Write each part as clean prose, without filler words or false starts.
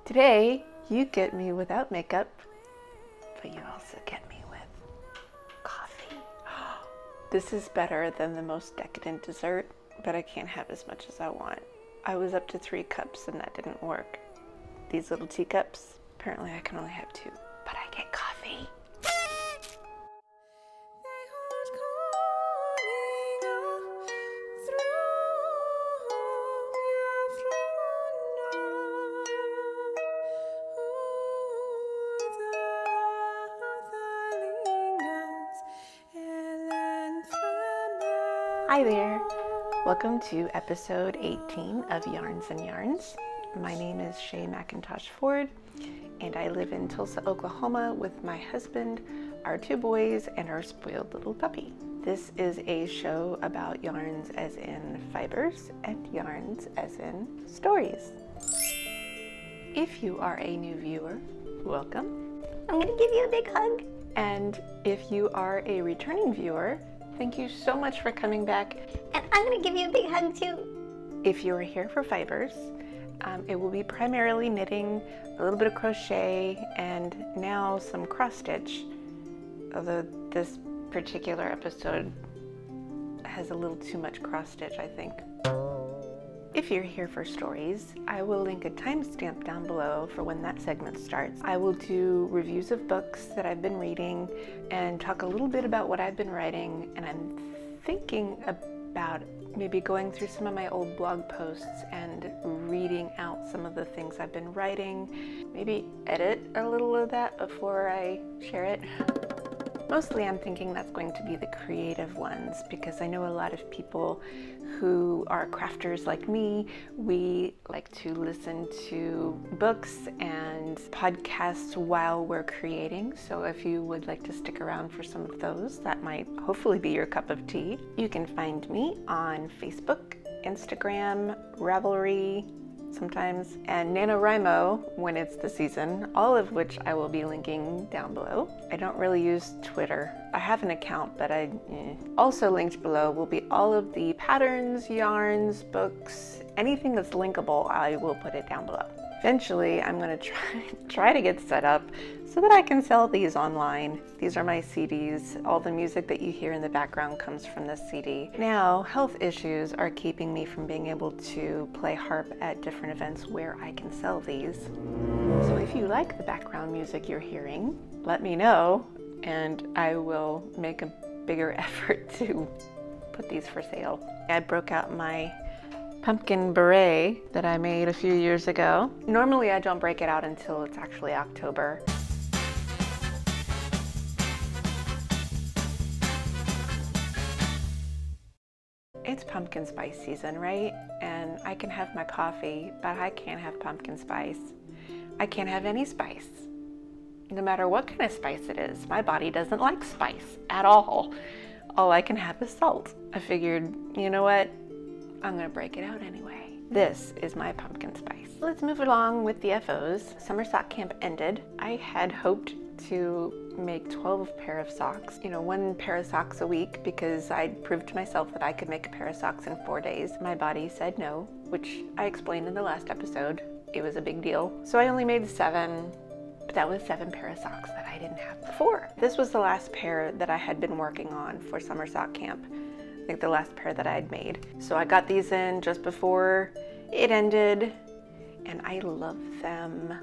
Today, you get me without makeup, but you also get me with coffee. This is better than the most decadent dessert, but I can't have as much as I want. I was up to 3 cups and that didn't work. These little teacups, apparently I can only have 2, but I get coffee. Hi there! Welcome to episode 18 of Yarns and Yarns. My name is Shay McIntosh Ford, and I live in Tulsa, Oklahoma with my husband, our 2 boys, and our spoiled little puppy. This is a show about yarns as in fibers and yarns as in stories. If you are a new viewer, welcome. I'm going to give you a big hug. And if you are a returning viewer, thank you so much for coming back. And I'm going to give you a big hug too. If you are here for fibers, it will be primarily knitting, a little bit of crochet, and now some cross stitch. Although this particular episode has a little too much cross stitch, I think. If you're here for stories, I will link a timestamp down below for when that segment starts. I will do reviews of books that I've been reading and talk a little bit about what I've been writing, and I'm thinking about maybe going through some of my old blog posts and reading out some of the things I've been writing, maybe edit a little of that before I share it. Mostly I'm thinking that's going to be the creative ones, because I know a lot of people who are crafters like me, we like to listen to books and podcasts while we're creating. So if you would like to stick around for some of those, that might hopefully be your cup of tea. You can find me on Facebook, Instagram, Ravelry, sometimes, and NaNoWriMo when it's the season, all of which I will be linking down below. I don't really use Twitter. I have an account, but Also linked below will be all of the patterns, yarns, books, anything that's linkable, I will put it down below. Eventually, I'm going to try to get set up so that I can sell these online. These are my CDs. All the music that you hear in the background comes from this CD. Now, health issues are keeping me from being able to play harp at different events where I can sell these. So if you like the background music you're hearing, let me know, and I will make a bigger effort to put these for sale. I broke out my pumpkin beret that I made a few years ago. Normally I don't break it out until it's actually October. It's pumpkin spice season, right? And I can have my coffee, but I can't have pumpkin spice. I can't have any spice. No matter what kind of spice it is, my body doesn't like spice at all. All I can have is salt. I figured, you know what? I'm gonna break it out anyway. This is my pumpkin spice. Let's move along with the FOs. Summer sock camp ended. I had hoped to make 12 pair of socks, 1 pair of socks a week, because I'd proved to myself that I could make a pair of socks in 4 days. My body said no, which I explained in the last episode. It was a big deal. So I only made 7, but that was 7 pair of socks that I didn't have before. This was the last pair that I had been working on for summer sock camp. I think the last pair that I had made. So I got these in just before it ended, and I love them.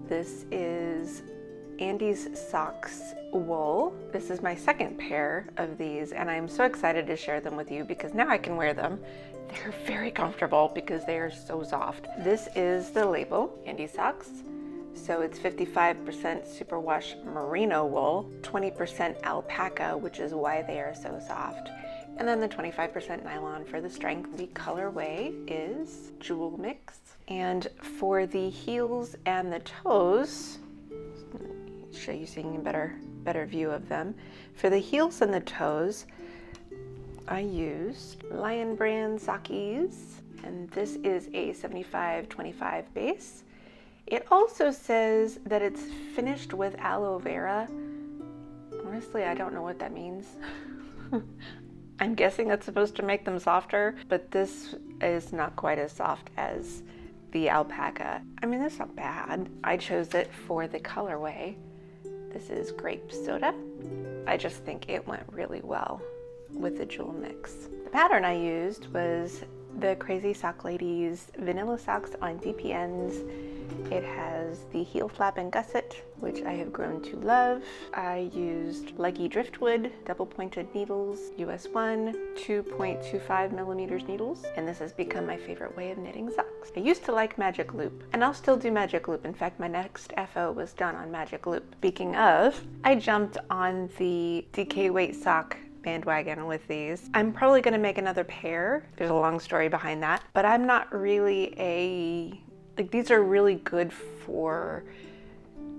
This is Andy's Socks wool. This is my 2nd pair of these, and I'm so excited to share them with you because now I can wear them. They're very comfortable because they are so soft. This is the label, Andy's Socks. So it's 55% superwash merino wool, 20% alpaca, which is why they are so soft, and then the 25% nylon for the strength. The colorway is Jewel Mix. And for the heels and the toes, show you seeing a better view of them. For the heels and the toes, I used Lion Brand Sockies, and this is a 75-25 base. It also says that it's finished with aloe vera. Honestly, I don't know what that means. I'm guessing that's supposed to make them softer, but this is not quite as soft as the alpaca. I mean, that's not bad. I chose it for the colorway. This is grape soda. I just think it went really well with the jewel mix. The pattern I used was the Crazy Sock Ladies Vanilla Socks on DPNs. It has the heel flap and gusset, which I have grown to love. I used leggy driftwood, double pointed needles, US 1, 2.25 millimeters needles, and this has become my favorite way of knitting socks. I used to like Magic Loop, and I'll still do Magic Loop. In fact, my next FO was done on Magic Loop. Speaking of, I jumped on the DK weight sock bandwagon with these. I'm probably gonna make another pair. There's a long story behind that, but I'm not really like, these are really good for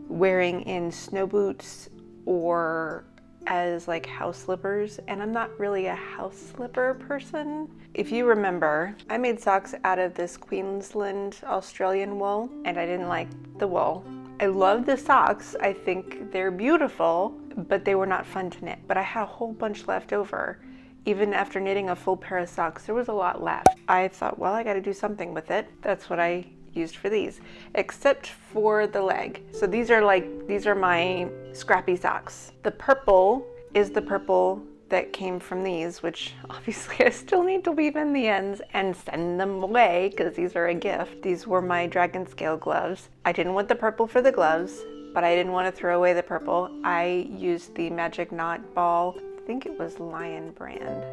wearing in snow boots or as like house slippers, and I'm not really a house slipper person. If you remember, I made socks out of this Queensland Australian wool, and I didn't like the wool. I love the socks. I think they're beautiful, but they were not fun to knit. But I had a whole bunch left over. Even after knitting a full pair of socks, there was a lot left. I thought, well, I gotta do something with it. That's what I used for these, except for the leg. So these are my scrappy socks. The purple is the purple that came from these, which obviously I still need to weave in the ends and send them away because these are a gift. These were my dragon scale gloves. I didn't want the purple for the gloves, but I didn't want to throw away the purple. I used the Magic Knot ball. I think it was Lion brand.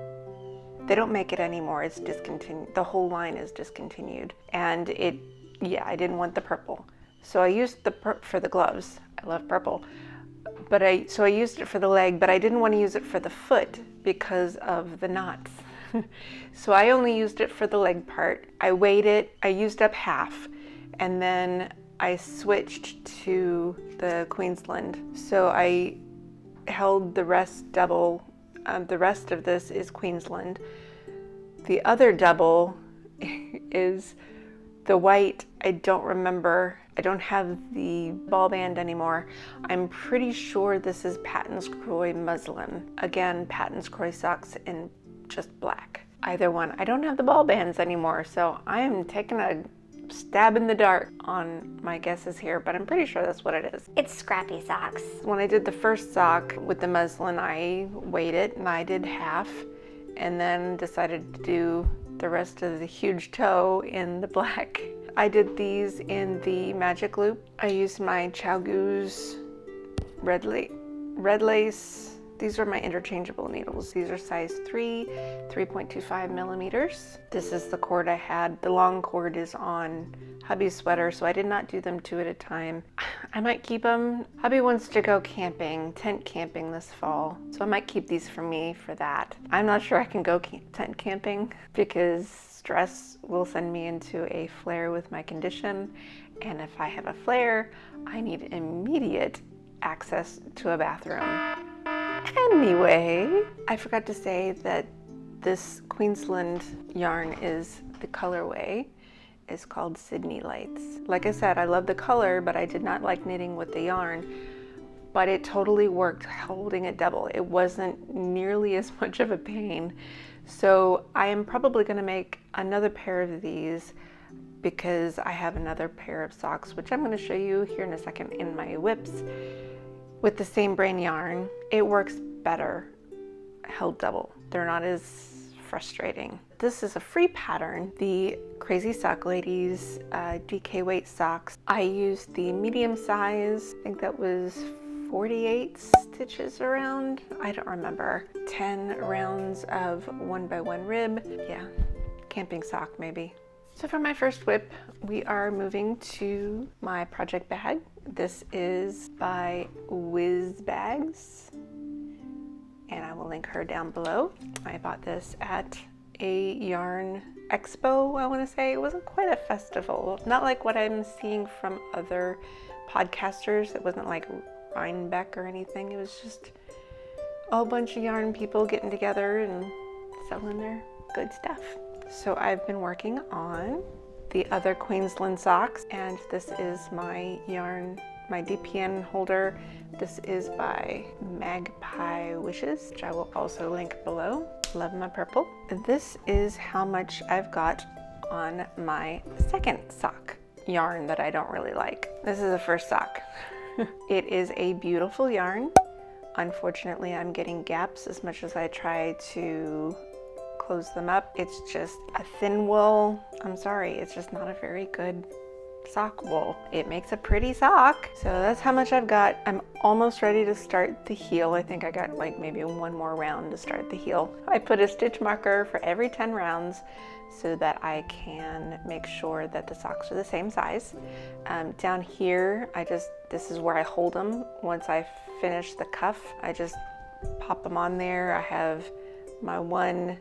They don't make it anymore. It's discontinued. The whole line is discontinued. And I didn't want the purple. So I used the for the gloves. I love purple. So I used it for the leg, but I didn't want to use it for the foot because of the knots. So I only used it for the leg part. I weighed it, I used up half, and then I switched to the Queensland. So I held the rest double. The rest of this is Queensland. The other double is the white. I don't remember. I don't have the ball band anymore. I'm pretty sure this is Pattons Kroy muslin. Again, Pattons Kroy socks in just black. Either one. I don't have the ball bands anymore, so I am taking a stab in the dark on my guesses here, but I'm pretty sure that's what it is. It's scrappy socks. When I did the first sock with the muslin, I weighed it and I did half, and then decided to do the rest of the huge toe in the black. I did these in the Magic Loop. I used my Chow Goose red lace. These are my interchangeable needles. These are size 3, 3.25 millimeters. This is the cord I had. The long cord is on Hubbys Sweater, so I did not do them 2 at a time. I might keep them. Hubby wants to go camping, tent camping this fall, so I might keep these for me for that. I'm not sure I can go tent camping because stress will send me into a flare with my condition, and if I have a flare, I need immediate access to a bathroom. Anyway, I forgot to say that this Queensland yarn is the colorway is called Sydney Lights. Like I said, I love the color, but I did not like knitting with the yarn, but it totally worked holding it double. It wasn't nearly as much of a pain. So I am probably gonna make another pair of these because I have another pair of socks, which I'm gonna show you here in a second in my whips. With the same brand yarn, it works better held double. They're not as frustrating. This is a free pattern, the Crazy Sock Ladies DK weight socks. I used the medium size, I think that was 48 stitches around, I don't remember. 10 rounds of 1x1 rib, yeah, camping sock maybe. So for my first whip, we are moving to my project bag. This is by Whiz Bags, and I will link her down below. I bought this at a yarn expo, I want to say. It wasn't quite a festival, not like what I'm seeing from other podcasters. It wasn't like Rhinebeck or anything. It was just a whole bunch of yarn people getting together and selling their good stuff. So I've been working on the other Queensland socks, and this is my yarn, my DPN holder. This is by Magpie Wishes, which I will also link below. Love my purple. This is how much I've got on my second sock yarn that I don't really like. This is the first sock. It is a beautiful yarn. Unfortunately, I'm getting gaps as much as I try to close them up. It's just a thin wool. I'm sorry, it's just not a very good sock wool. It makes a pretty sock. So that's how much I've got. I'm almost ready to start the heel. I think I got like maybe one more round to start the heel. I put a stitch marker for every 10 rounds so that I can make sure that the socks are the same size. Down here, this is where I hold them. Once I finish the cuff, I just pop them on there. I have my one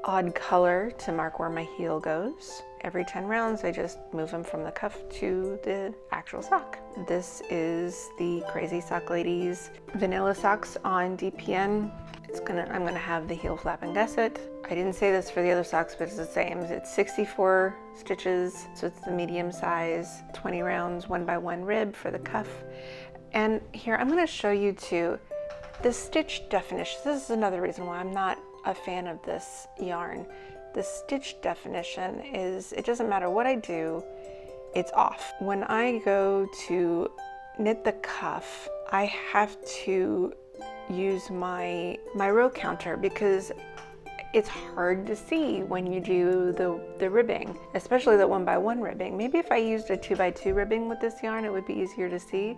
odd color to mark where my heel goes. Every 10 rounds, I just move them from the cuff to the actual sock. This is the Crazy Sock Ladies vanilla socks on DPN. I'm gonna have the heel flap and gusset. I didn't say this for the other socks, but it's the same. It's 64 stitches, so it's the medium size, 20 rounds, 1 by 1 rib for the cuff. And here, I'm gonna show you too, the stitch definition. This is another reason why I'm not a fan of this yarn. The stitch definition is, it doesn't matter what I do, it's off. When I go to knit the cuff, I have to use my row counter because it's hard to see when you do the ribbing, especially the 1 by 1 ribbing. Maybe if I used a 2 by 2 ribbing with this yarn, it would be easier to see.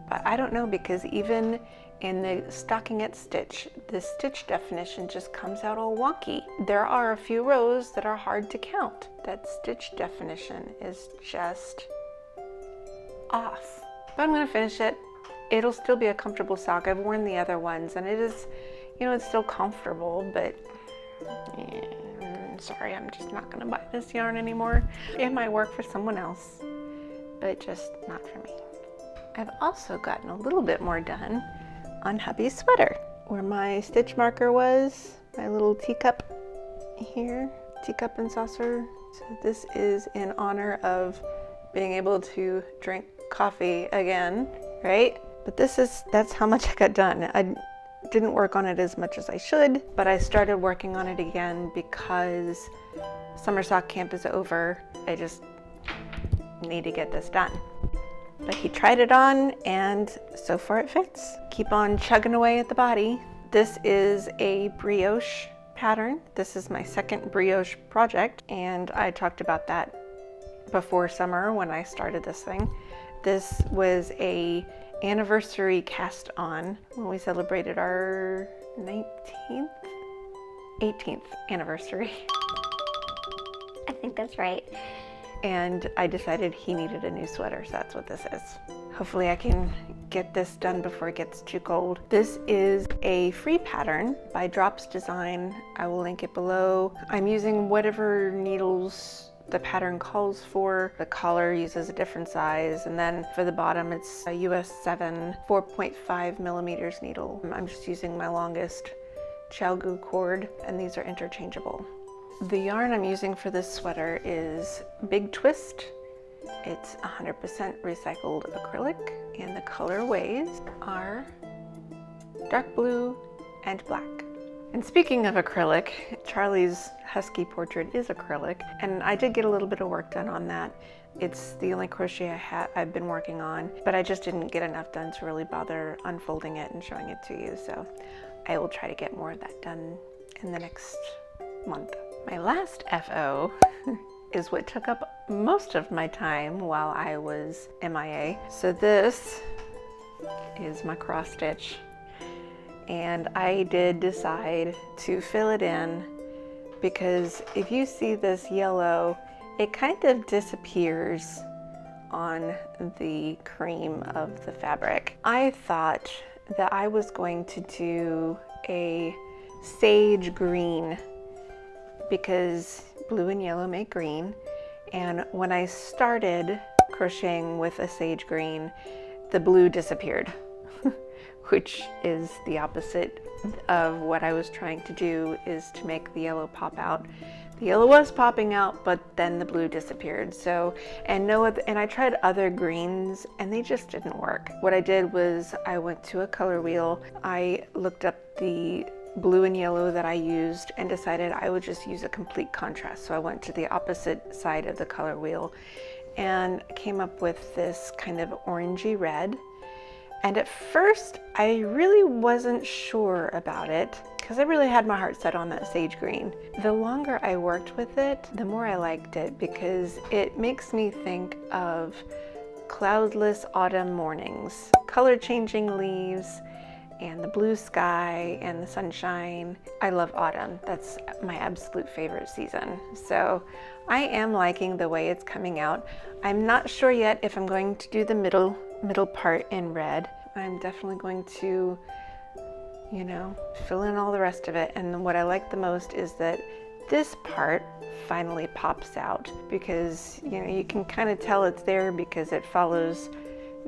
But I don't know, because even in the stockinette stitch, the stitch definition just comes out all wonky. There are a few rows that are hard to count. That stitch definition is just off. But I'm gonna finish it. It'll still be a comfortable sock. I've worn the other ones and it is, it's still comfortable, but sorry, I'm just not gonna buy this yarn anymore. It might work for someone else, but just not for me. I've also gotten a little bit more done on Hubbys Sweater, where my stitch marker was, my little teacup here, teacup and saucer. So this is in honor of being able to drink coffee again, right? But that's how much I got done. I didn't work on it as much as I should, but I started working on it again because summer sock camp is over. I just need to get this done. But he tried it on and so far it fits. Keep on chugging away at the body. This is a brioche pattern. This is my second brioche project, and I talked about that before summer when I started this thing. This was a anniversary cast on when we celebrated our 18th anniversary. I think that's right. And I decided he needed a new sweater, so that's what this is. Hopefully I can get this done before it gets too cold. This is a free pattern by Drops Design. I will link it below. I'm using whatever needles the pattern calls for. The collar uses a different size, and then for the bottom it's a US 7 4.5 millimeters needle. I'm just using my longest Chalgu cord, and these are interchangeable. The yarn I'm using for this sweater is Big Twist. It's 100% recycled acrylic, and the colorways are dark blue and black. And speaking of acrylic, Charlie's husky portrait is acrylic, and I did get a little bit of work done on that. It's the only crochet I've been working on, but I just didn't get enough done to really bother unfolding it and showing it to you, so I will try to get more of that done in the next month. My last FO is what took up most of my time while I was MIA. So this is my cross stitch, and I did decide to fill it in because if you see this yellow, it kind of disappears on the cream of the fabric. I thought that I was going to do a sage green because blue and yellow make green, and when I started crocheting with a sage green, the blue disappeared, which is the opposite of what I was trying to do, is to make the yellow pop out. The yellow was popping out, but then the blue disappeared. So, and I tried other greens and they just didn't work. What I did was I went to a color wheel. I looked up the blue and yellow that I used and decided I would just use a complete contrast. So I went to the opposite side of the color wheel and came up with this kind of orangey red. And at first, I really wasn't sure about it because I really had my heart set on that sage green. The longer I worked with it, the more I liked it because it makes me think of cloudless autumn mornings, color changing leaves, and the blue sky and the sunshine. I love autumn. That's my absolute favorite season. So I am liking the way it's coming out. I'm not sure yet if I'm going to do the middle part in red. I'm definitely going to, you know, fill in all the rest of it. And what I like the most is that this part finally pops out because, you know, you can kind of tell it's there because it follows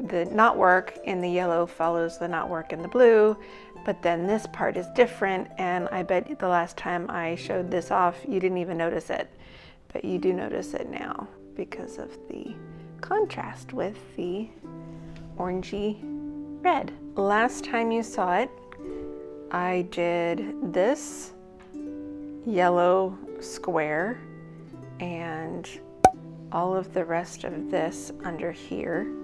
the knotwork in the yellow follows the knotwork in the blue, but then this part is different, and I bet the last time I showed this off you didn't even notice it, but you do notice it now because of the contrast with the orangey red. Last time you saw it, I did this yellow square and all of the rest of this under here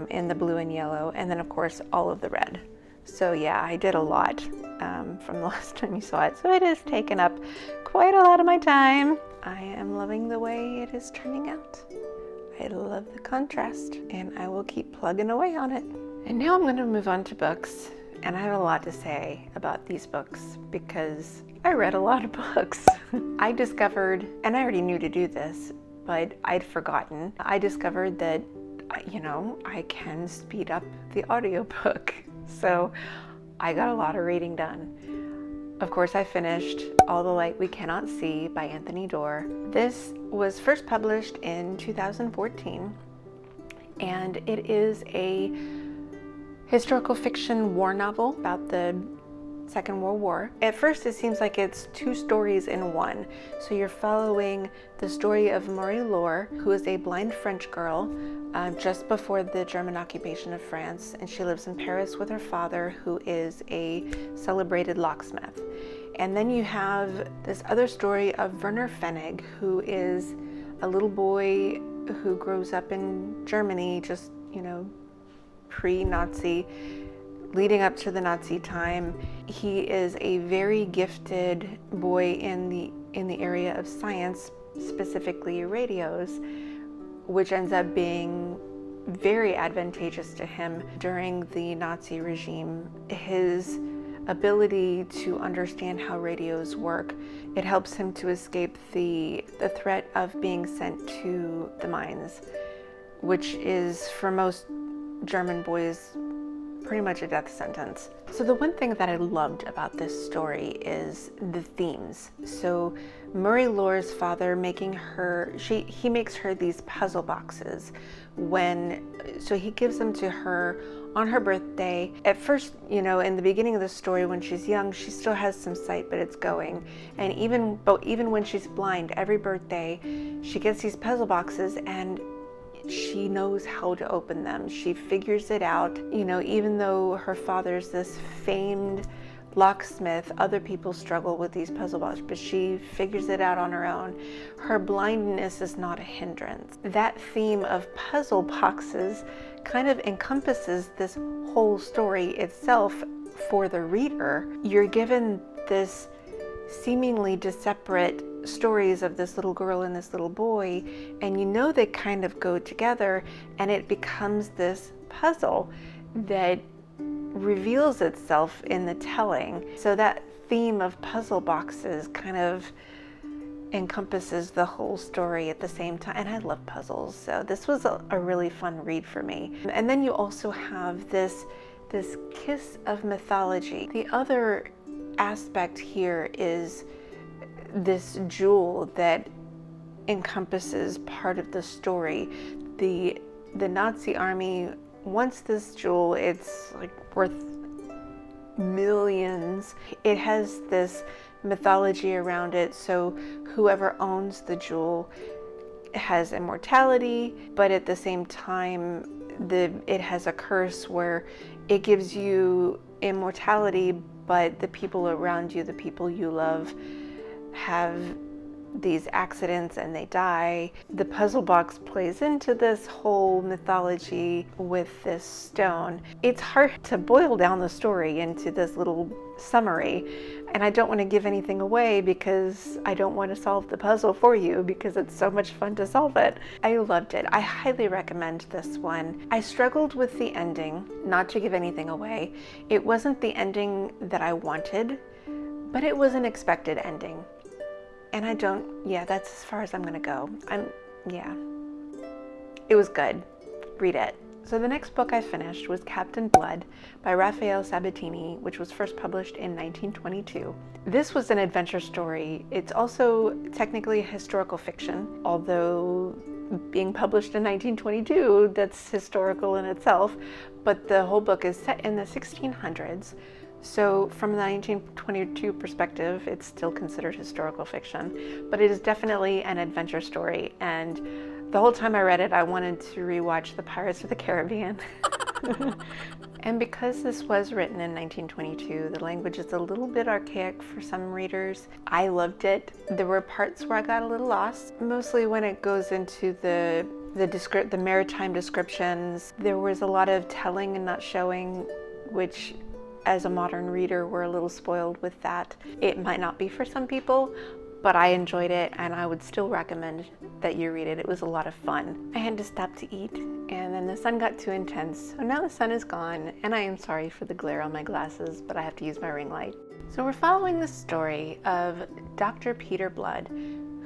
in the blue and yellow, and then of course all of the red. So yeah, I did a lot from the last time you saw it, so it has taken up quite a lot of my time. I am loving the way it is turning out. I love the contrast, and I will keep plugging away on it. And now I'm going to move on to books, and I have a lot to say about these books because I read a lot of books. I discovered, and I already knew to do this, but I'd forgotten, I discovered that, you know, I can speed up the audiobook. So I got a lot of reading done. Of course, I finished All the Light We Cannot See by Anthony Doerr. This was first published in 2014, and it is a historical fiction war novel about the Second World War. At first, it seems like it's two stories in one. So you're following the story of Marie Laure, who is a blind French girl just before the German occupation of France, and she lives in Paris with her father, who is a celebrated locksmith. And then you have this other story of Werner Pfennig, who is a little boy who grows up in Germany, just, you know, pre-Nazi, leading up to the Nazi time. He is a very gifted boy in the area of science, specifically radios, which ends up being very advantageous to him during the Nazi regime. His ability to understand how radios work, it helps him to escape the threat of being sent to the mines, which is for most German boys pretty much a death sentence. So the one thing that I loved about this story is the themes. So Marie Laure's father making her, he makes her these puzzle boxes so he gives them to her on her birthday. At first, you know, in the beginning of the story when she's young, she still has some sight, but it's going. And even when she's blind, every birthday, she gets these puzzle boxes and she knows how to open them. She figures it out. You know, even though her father's this famed locksmith, other people struggle with these puzzle boxes, but she figures it out on her own. Her blindness is not a hindrance. That theme of puzzle boxes kind of encompasses this whole story itself for the reader. You're given this seemingly separate stories of this little girl and this little boy, and you know they kind of go together, and it becomes this puzzle that reveals itself in the telling. So that theme of puzzle boxes kind of encompasses the whole story at the same time, and I love puzzles, so this was a really fun read for me. And then you also have this kiss of mythology. The other aspect here is this jewel that encompasses part of the story. The Nazi army wants this jewel. It's like worth millions. It has this mythology around it, so whoever owns the jewel has immortality, but at the same time it has a curse where it gives you immortality, but the people around you, the people you love, have these accidents and they die. The puzzle box plays into this whole mythology with this stone. It's hard to boil down the story into this little summary, and I don't want to give anything away because I don't want to solve the puzzle for you because it's so much fun to solve it. I loved it. I highly recommend this one. I struggled with the ending, not to give anything away. It wasn't the ending that I wanted, but it was an expected ending. And that's as far as I'm gonna go. It was good. Read it. So the next book I finished was Captain Blood by Raphael Sabatini, which was first published in 1922. This was an adventure story. It's also technically historical fiction, although being published in 1922, that's historical in itself, but the whole book is set in the 1600s. So from the 1922 perspective, it's still considered historical fiction, but it is definitely an adventure story. And the whole time I read it, I wanted to rewatch The Pirates of the Caribbean. And because this was written in 1922, the language is a little bit archaic for some readers. I loved it. There were parts where I got a little lost, mostly when it goes into the maritime descriptions. There was a lot of telling and not showing, which as a modern reader, we're a little spoiled with that. It might not be for some people, but I enjoyed it and I would still recommend that you read it. It was a lot of fun. I had to stop to eat and then the sun got too intense. So now the sun is gone and I am sorry for the glare on my glasses, but I have to use my ring light. So we're following the story of Dr. Peter Blood,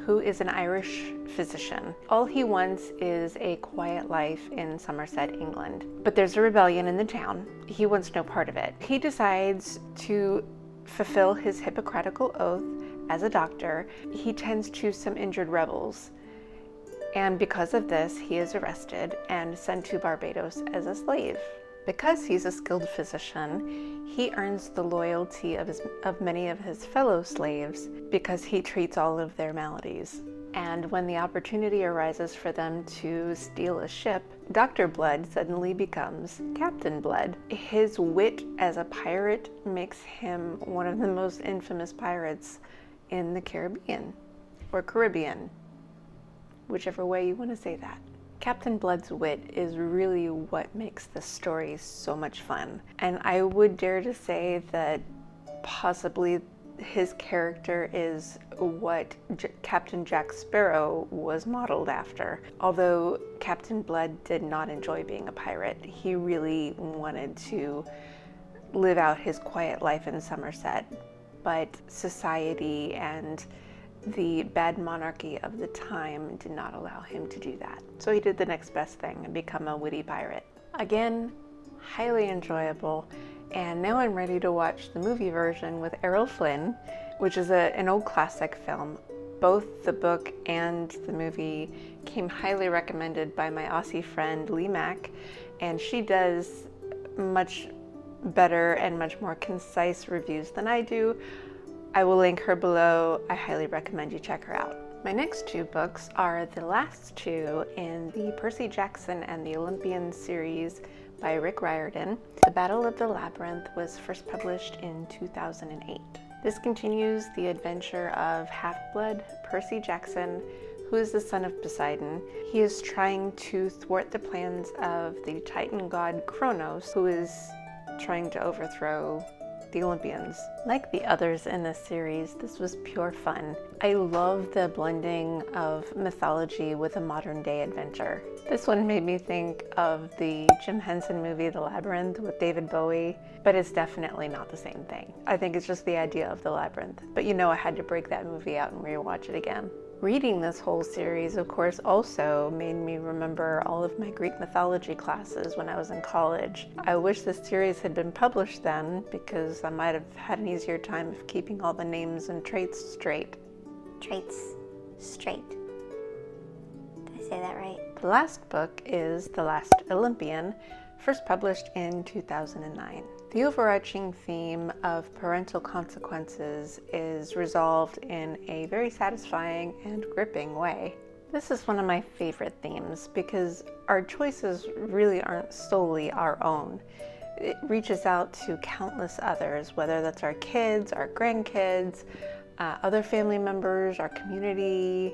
who is an Irish physician. All he wants is a quiet life in Somerset, England. But there's a rebellion in the town. He wants no part of it. He decides to fulfill his Hippocratical oath as a doctor. He tends to some injured rebels. And because of this, he is arrested and sent to Barbados as a slave. Because he's a skilled physician, he earns the loyalty of many of his fellow slaves because he treats all of their maladies. And when the opportunity arises for them to steal a ship, Dr. Blood suddenly becomes Captain Blood. His wit as a pirate makes him one of the most infamous pirates in the Caribbean, or Caribbean, whichever way you want to say that. Captain Blood's wit is really what makes this story so much fun. And I would dare to say that possibly his character is what Captain Jack Sparrow was modeled after. Although Captain Blood did not enjoy being a pirate, he really wanted to live out his quiet life in Somerset. But society and the bad monarchy of the time did not allow him to do that. So he did the next best thing and become a witty pirate. Again, highly enjoyable. And now I'm ready to watch the movie version with Errol Flynn, which is an old classic film. Both the book and the movie came highly recommended by my Aussie friend Lee Mack, and she does much better and much more concise reviews than I do. I will link her below. I highly recommend you check her out. My next two books are the last two in the Percy Jackson and the Olympian series by Rick Riordan. The Battle of the Labyrinth was first published in 2008. This continues the adventure of Half-Blood Percy Jackson, who is the son of Poseidon. He is trying to thwart the plans of the Titan god Kronos, who is trying to overthrow the Olympians. Like the others in this series, this was pure fun. I love the blending of mythology with a modern day adventure. This one made me think of the Jim Henson movie, The Labyrinth, with David Bowie, but it's definitely not the same thing. I think it's just the idea of the labyrinth. But you know I had to break that movie out and rewatch it again. Reading this whole series, of course, also made me remember all of my Greek mythology classes when I was in college. I wish this series had been published then because I might have had an easier time of keeping all the names and traits straight. Traits straight. Did I say that right? The last book is The Last Olympian, first published in 2009. The overarching theme of parental consequences is resolved in a very satisfying and gripping way. This is one of my favorite themes because our choices really aren't solely our own. it reaches out to countless others, whether that's our kids, our grandkids, other family members, our community,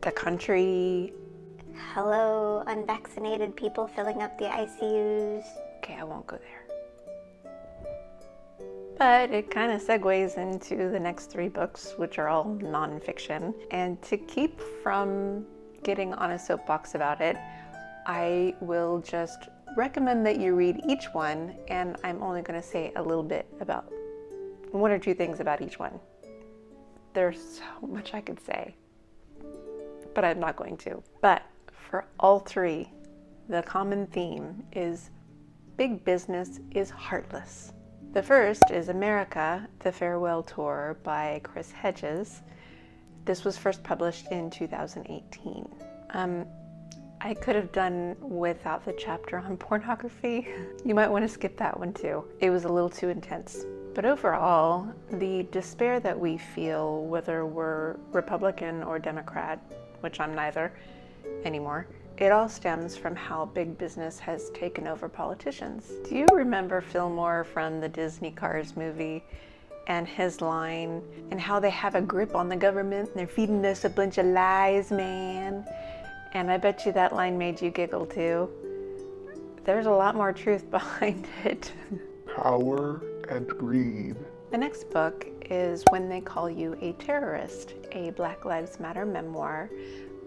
the country. Hello, unvaccinated people filling up the ICUs. Okay, I won't go there. But it kind of segues into the next 3 books, which are all nonfiction. And to keep from getting on a soapbox about it, I will just recommend that you read each one, and I'm only going to say a little bit about 1 or 2 things about each one. There's so much I could say, but I'm not going to. But for all 3, the common theme is big business is heartless. The first is America, The Farewell Tour by Chris Hedges. This was first published in 2018. I could have done without the chapter on pornography. You might want to skip that one too. It was a little too intense. But overall, the despair that we feel, whether we're Republican or Democrat, which I'm neither anymore, it all stems from how big business has taken over politicians. Do you remember Fillmore from the Disney Cars movie and his line, and how they have a grip on the government and they're feeding us a bunch of lies, man? And I bet you that line made you giggle too. There's a lot more truth behind it. Power and Greed. The next book is When They Call You a Terrorist, a Black Lives Matter memoir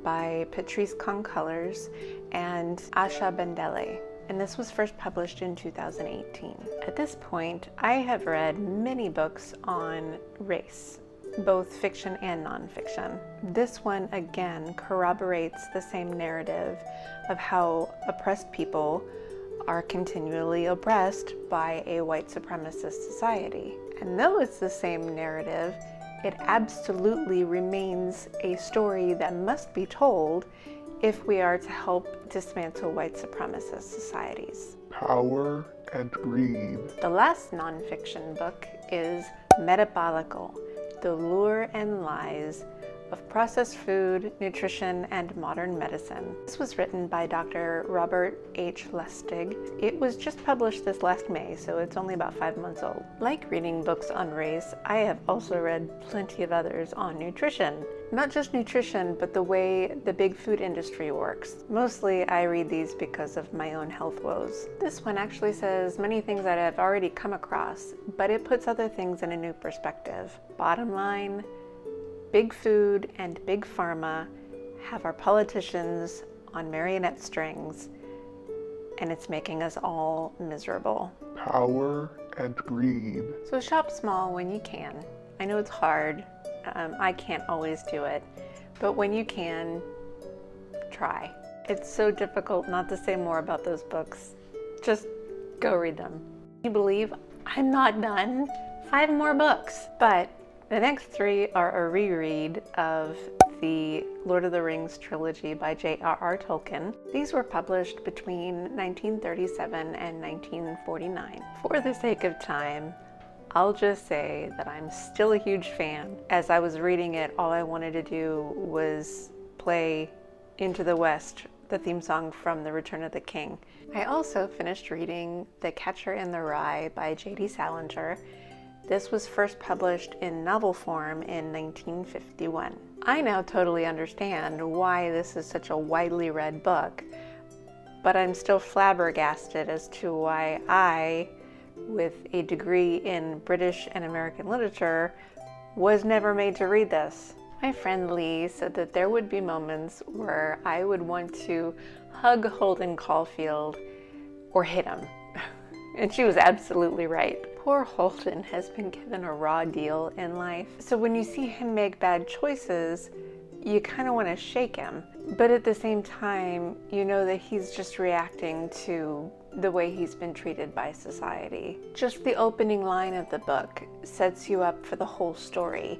by Patrice Concolors and Asha Bendele. And this was first published in 2018. At this point, I have read many books on race, both fiction and nonfiction. This one, again, corroborates the same narrative of how oppressed people are continually oppressed by a white supremacist society. And though it's the same narrative, it absolutely remains a story that must be told if we are to help dismantle white supremacist societies. Power and Greed. The last nonfiction book is Metabolical, The Lure and Lies of Processed Food, Nutrition, and Modern Medicine. This was written by Dr. Robert H. Lustig. It was just published this last May, so it's only about 5 months old. Like reading books on race, I have also read plenty of others on nutrition. Not just nutrition, but the way the big food industry works. Mostly I read these because of my own health woes. This one actually says many things that I've already come across, but it puts other things in a new perspective. Bottom line, big food and big pharma have our politicians on marionette strings, and it's making us all miserable. Power and Greed. So shop small when you can. I know it's hard. I can't always do it, but when you can, try. It's so difficult not to say more about those books. Just go read them. You believe I'm not done? 5 more books. But the next 3 are a reread of the Lord of the Rings trilogy by J.R.R. Tolkien. These were published between 1937 and 1949. For the sake of time, I'll just say that I'm still a huge fan. As I was reading it, all I wanted to do was play Into the West, the theme song from The Return of the King. I also finished reading The Catcher in the Rye by J.D. Salinger. This was first published in novel form in 1951. I now totally understand why this is such a widely read book, but I'm still flabbergasted as to why I, with a degree in British and American literature, was never made to read this. My friend Lee said that there would be moments where I would want to hug Holden Caulfield or hit him. And she was absolutely right. Poor Holden has been given a raw deal in life. So when you see him make bad choices, you kind of want to shake him. But at the same time, you know that he's just reacting to the way he's been treated by society. Just the opening line of the book sets you up for the whole story,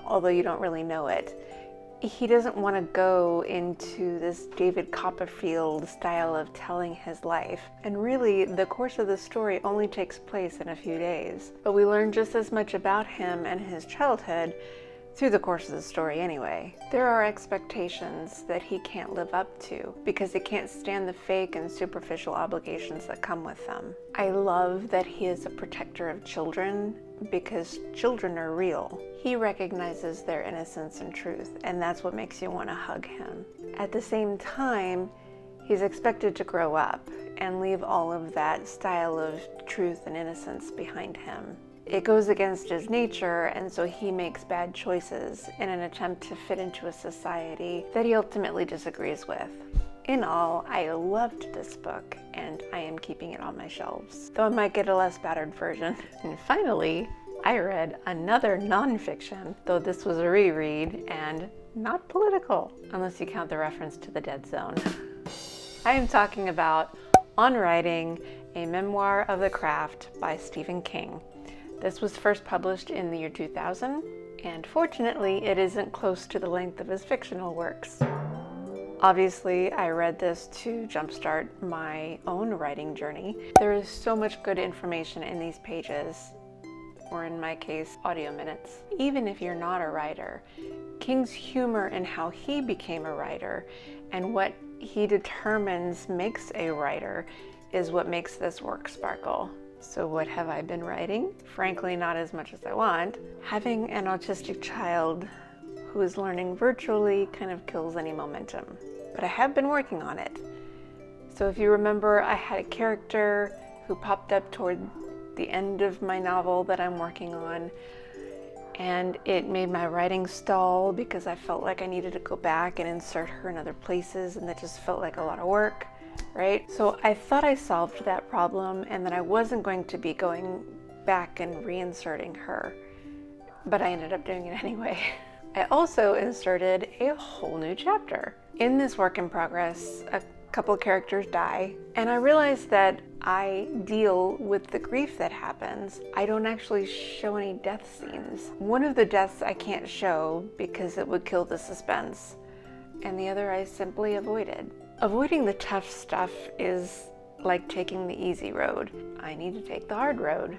although you don't really know it. He doesn't want to go into this David Copperfield style of telling his life. And really, the course of the story only takes place in a few days. But we learn just as much about him and his childhood through the course of the story anyway. There are expectations that he can't live up to because he can't stand the fake and superficial obligations that come with them. I love that he is a protector of children because children are real. He recognizes their innocence and truth, and that's what makes you want to hug him. At the same time, he's expected to grow up and leave all of that style of truth and innocence behind him. It goes against his nature, and so he makes bad choices in an attempt to fit into a society that he ultimately disagrees with. In all, I loved this book, and I am keeping it on my shelves, though I might get a less battered version. And finally, I read another nonfiction, though this was a reread and not political, unless you count the reference to the Dead Zone. I am talking about On Writing, a Memoir of the Craft by Stephen King. This was first published in the year 2000, and fortunately it isn't close to the length of his fictional works. Obviously, I read this to jumpstart my own writing journey. There is so much good information in these pages, or in my case, audio minutes. Even if you're not a writer, King's humor in how he became a writer and what he determines makes a writer is what makes this work sparkle. So what have I been writing? Frankly, not as much as I want. Having an autistic child who is learning virtually kind of kills any momentum, but I have been working on it. So if you remember, I had a character who popped up toward the end of my novel that I'm working on, and it made my writing stall because I felt like I needed to go back and insert her in other places, and that just felt like a lot of work. Right? So I thought I solved that problem and that I wasn't going to be going back and reinserting her, but I ended up doing it anyway. I also inserted a whole new chapter. In this work in progress, a couple characters die, and I realized that I deal with the grief that happens. I don't actually show any death scenes. One of the deaths I can't show because it would kill the suspense, and the other I simply avoided. Avoiding the tough stuff is like taking the easy road. I need to take the hard road.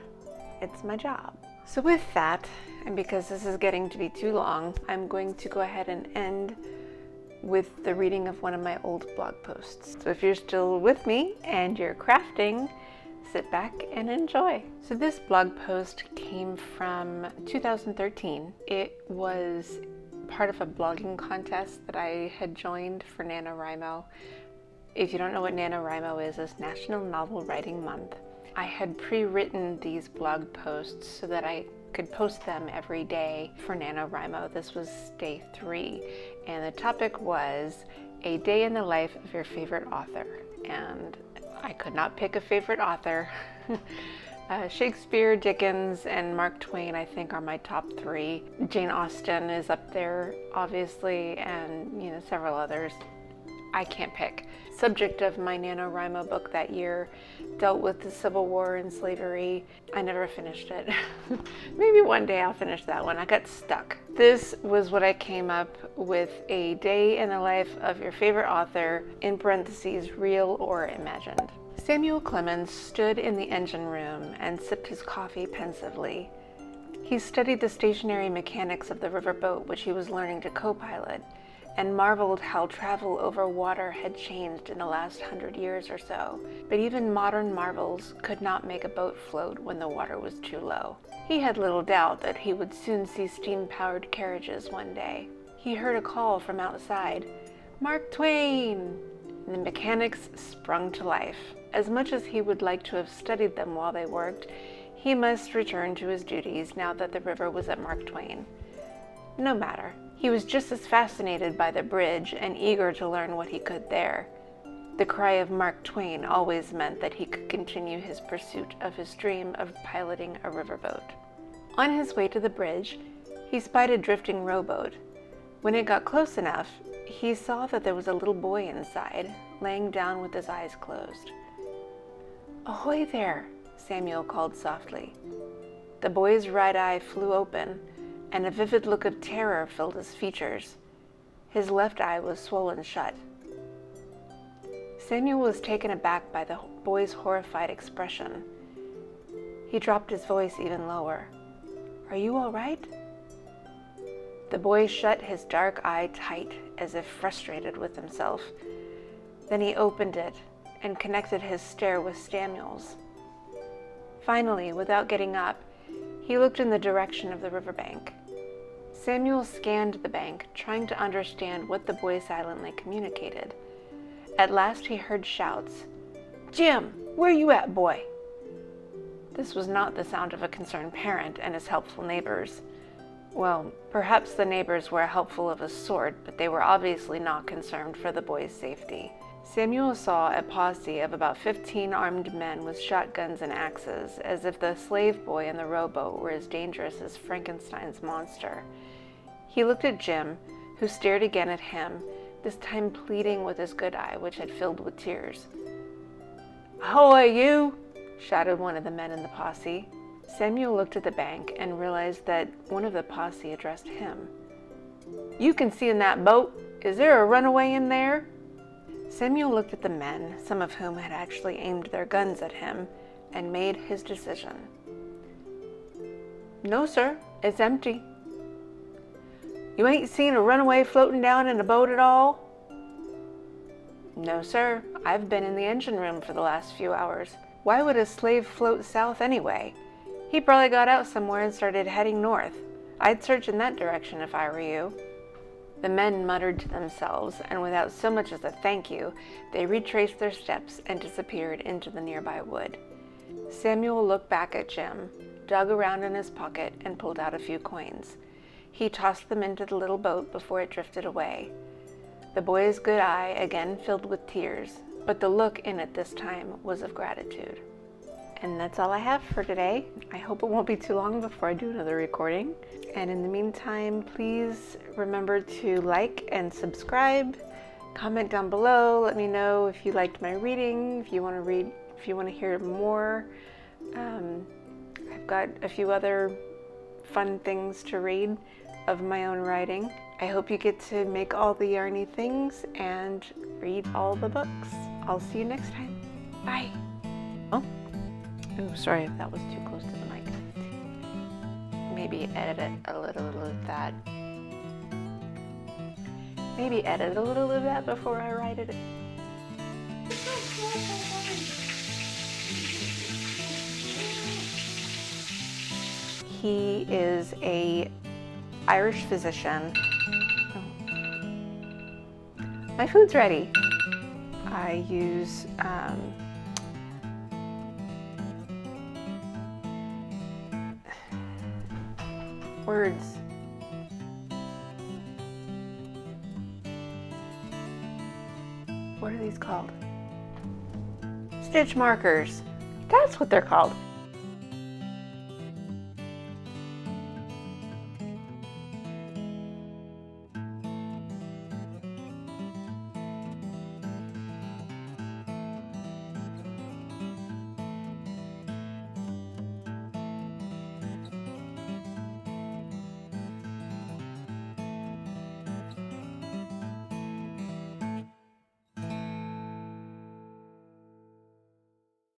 It's my job. So with that, and because this is getting to be too long, I'm going to go ahead and end with the reading of one of my old blog posts. So if you're still with me and you're crafting, sit back and enjoy. So this blog post came from 2013. It was part of a blogging contest that I had joined for NaNoWriMo. If you don't know what NaNoWriMo is, it's National Novel Writing Month. I had pre-written these blog posts so that I could post them every day for NaNoWriMo. This was day 3, and the topic was a day in the life of your favorite author. And I could not pick a favorite author. Shakespeare, Dickens, and Mark Twain, I think, are my top 3. Jane Austen is up there, obviously, and several others. I can't pick. Subject of my NaNoWriMo book that year dealt with the Civil War and slavery. I never finished it. Maybe one day I'll finish that one. I got stuck. This was what I came up with: a day in the life of your favorite author, in parentheses, real or imagined. Samuel Clemens stood in the engine room and sipped his coffee pensively. He studied the stationary mechanics of the riverboat which he was learning to co-pilot, and marveled how travel over water had changed in the last 100 years or so. But even modern marvels could not make a boat float when the water was too low. He had little doubt that he would soon see steam-powered carriages one day. He heard a call from outside, "Mark Twain!" And the mechanics sprung to life. As much as he would like to have studied them while they worked, he must return to his duties now that the river was at Mark Twain. No matter. He was just as fascinated by the bridge and eager to learn what he could there. The cry of Mark Twain always meant that he could continue his pursuit of his dream of piloting a riverboat. On his way to the bridge, he spied a drifting rowboat. When it got close enough, he saw that there was a little boy inside, laying down with his eyes closed. "Ahoy there," Samuel called softly. The boy's right eye flew open, and a vivid look of terror filled his features. His left eye was swollen shut. Samuel was taken aback by the boy's horrified expression. He dropped his voice even lower. "Are you all right?" The boy shut his dark eye tight, as if frustrated with himself. Then he opened it and connected his stare with Samuel's. Finally, without getting up, he looked in the direction of the riverbank. Samuel scanned the bank, trying to understand what the boy silently communicated. At last he heard shouts. "Jim, where you at, boy?" This was not the sound of a concerned parent and his helpful neighbors. Well, perhaps the neighbors were helpful of a sort, but they were obviously not concerned for the boy's safety. Samuel saw a posse of about 15 armed men with shotguns and axes, as if the slave boy in the rowboat were as dangerous as Frankenstein's monster. He looked at Jim, who stared again at him, this time pleading with his good eye, which had filled with tears. "Ahoy, you!" shouted one of the men in the posse. Samuel looked at the bank and realized that one of the posse addressed him. "You can see in that boat. Is there a runaway in there?" Samuel looked at the men, some of whom had actually aimed their guns at him, and made his decision. "No, sir, it's empty." "You ain't seen a runaway floating down in a boat at all?" "No, sir, I've been in the engine room for the last few hours. Why would a slave float south anyway? He probably got out somewhere and started heading north. I'd search in that direction if I were you." The men muttered to themselves, and without so much as a thank you, they retraced their steps and disappeared into the nearby wood. Samuel looked back at Jim, dug around in his pocket, and pulled out a few coins. He tossed them into the little boat before it drifted away. The boy's good eye again filled with tears, but the look in it this time was of gratitude. And that's all I have for today. I hope it won't be too long before I do another recording. And in the meantime, please remember to like and subscribe. Comment down below. Let me know if you liked my reading, if you want to hear more. I've got a few other fun things to read of my own writing. I hope you get to make all the yarny things and read all the books. I'll see you next time. Bye. Oh, sorry if that was too close to the mic. Maybe edit a little of that. Maybe edit a little of that before I write it. He is a Irish physician. Oh. My food's ready. I use words. What are these called? Stitch markers. That's what they're called.